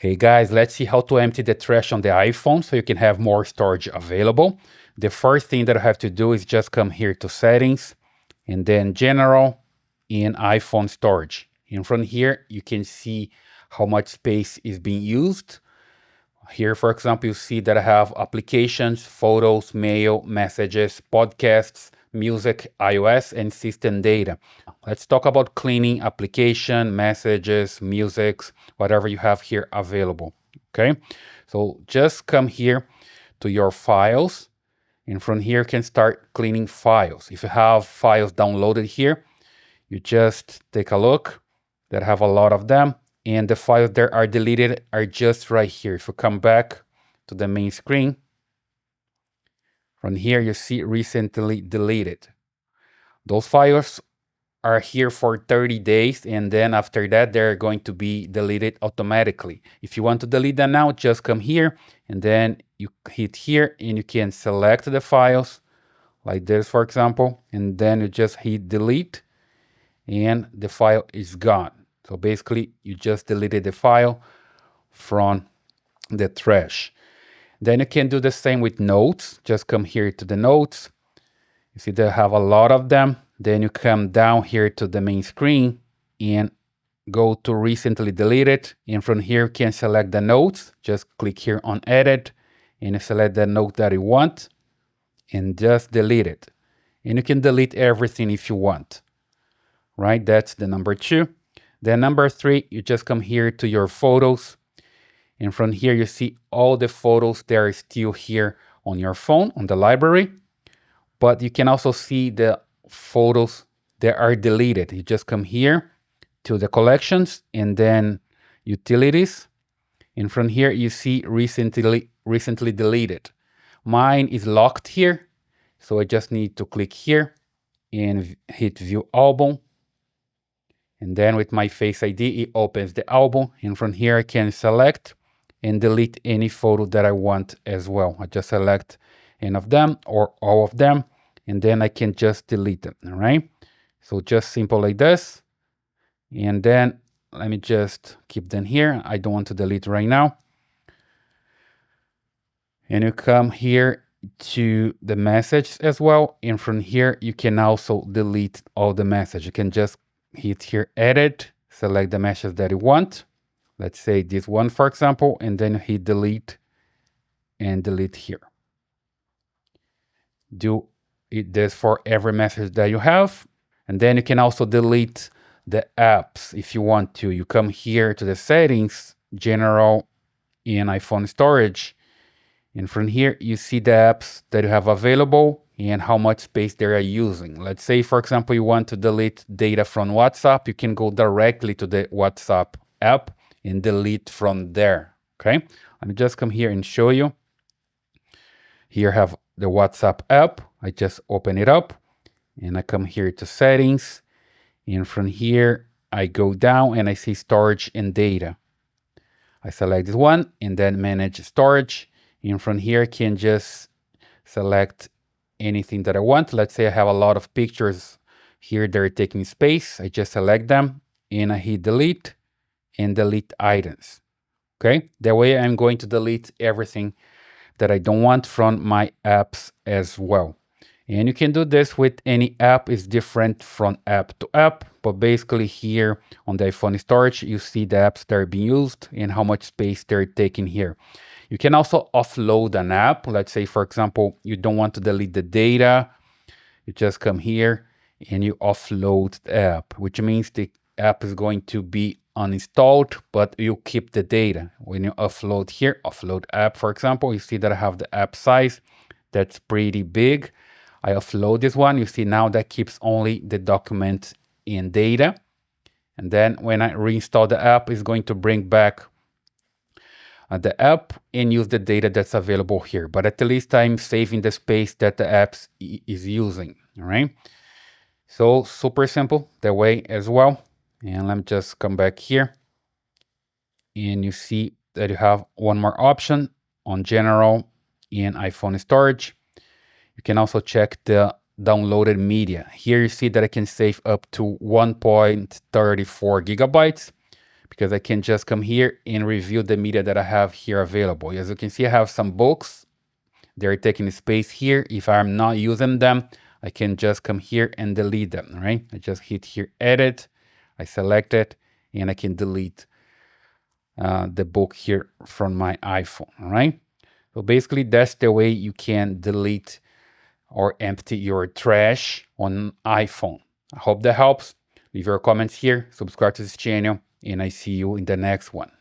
Hey guys, let's see how to empty the trash on the iPhone so you can have more storage available. The first thing that I have to do is just come here to settings and then general in iPhone storage. And from here, you can see how much space is being used. Here, for example, you see that I have applications, photos, mail, messages, podcasts, music, iOS, and system data. Let's talk about cleaning application, messages, music, whatever you have here available. Okay, so just come here to your files, and from here you can start cleaning files. If you have files downloaded here, you just take a look that have a lot of them, and the files that are deleted are just right here. If you come back to the main screen, from here you see recently deleted. Those files are here for 30 days, and then after that they're going to be deleted automatically. If you want to delete them now, just come here and then you hit here and you can select the files like this, for example, and then you just hit delete and the file is gone. So basically you just deleted the file from the trash. Then you can do the same with notes. Just come here to the notes. You see they have a lot of them. Then you come down here to the main screen and go to recently deleted. And from here you can select the notes. Just click here on edit and you select the note that you want and just delete it. And you can delete everything if you want. Right, that's the number 2. Then number 3, you just come here to your photos. And from here you see all the photos that are still here on your phone, on the library. But you can also see the photos that are deleted. You just come here to the collections and then utilities. And from here you see recently deleted. Mine is locked here. So I just need to click here and hit view album. And then with my Face ID, it opens the album. And from here I can select and delete any photo that I want as well. I just select any of them or all of them, and then I can just delete them, all right? So just simple like this. And then let me just keep them here. I don't want to delete right now. And you come here to the message as well. And from here, you can also delete all the message. You can just hit here, edit, select the message that you want. Let's say this one, for example, and then hit delete and delete here. Do this for every message that you have. And then you can also delete the apps if you want to. You come here to the settings, general in iPhone storage. And from here, you see the apps that you have available and how much space they are using. Let's say, for example, you want to delete data from WhatsApp. You can go directly to the WhatsApp app and delete from there, okay? Let me just come here and show you. Here I have the WhatsApp app. I just open it up and I come here to settings. And from here, I go down and I see storage and data. I select this one and then manage storage. And from here, I can just select anything that I want. Let's say I have a lot of pictures here that are taking space. I just select them and I hit delete and delete items. Okay, that way I'm going to delete everything that I don't want from my apps as well. And you can do this with any app. It's different from app to app, but basically here on the iPhone storage, you see the apps that are being used and how much space they're taking here. You can also offload an app. Let's say, for example, you don't want to delete the data. You just come here and you offload the app, which means the app is going to be uninstalled, but you keep the data. When you offload here, offload app, for example, you see that I have the app size. That's pretty big. I offload this one. You see now that keeps only the document and data. And then when I reinstall the app, it's going to bring back the app and use the data that's available here. But at least I'm saving the space that the app is using, all right? So super simple that way as well. And let me just come back here. And you see that you have one more option on general in iPhone storage. You can also check the downloaded media. Here you see that I can save up to 1.34 gigabytes. because I can just come here and review the media that I have here available. As you can see, I have some books. They're taking space here. If I'm not using them, I can just come here and delete them, right? I just hit here, edit, I select it, and I can delete the book here from my iPhone, all right? So basically, that's the way you can delete or empty your trash on iPhone. I hope that helps. Leave your comments here, subscribe to this channel, and I see you in the next one.